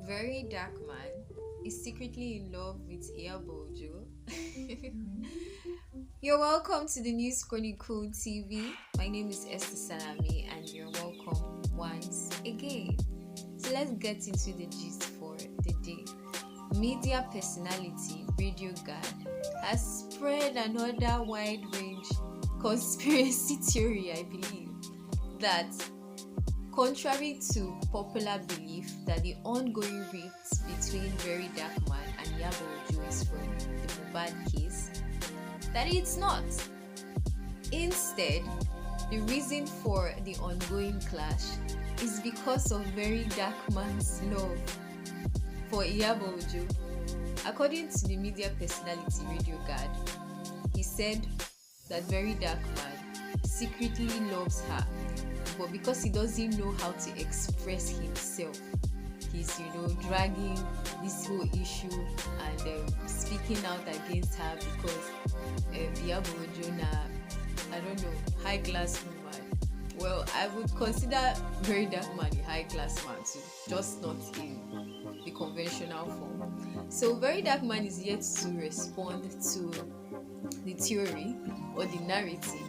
Very dark man is secretly in love with Iyabo. You're welcome to the News Chronicle TV. My name is Esther Salami, and you're welcome once again. So let's get into the gist for the day. Media personality Radiogad has spread another wide range conspiracy theory, I believe, that contrary to popular belief that the ongoing rift between VeryDarkMan and Iyabo is from the Mohbad case, that it's not. Instead, the reason for the ongoing clash is because of VeryDarkMan's love for Iyabo. According to the media personality Radiogad, he said that VeryDarkMan secretly loves her, but because he doesn't know how to express himself, he's dragging this whole issue and speaking out against her because Iyabo Jonah, I don't know, high class woman. Well, I would consider VeryDarkMan a high class man too, just not in the conventional form. So VeryDarkMan is yet to respond to the theory or the narrative.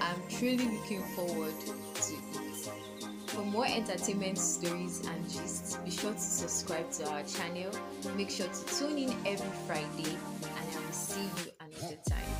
I'm truly looking forward to it. For more entertainment stories and gists, be sure to subscribe to our channel. Make sure to tune in every Friday, and I will see you another time.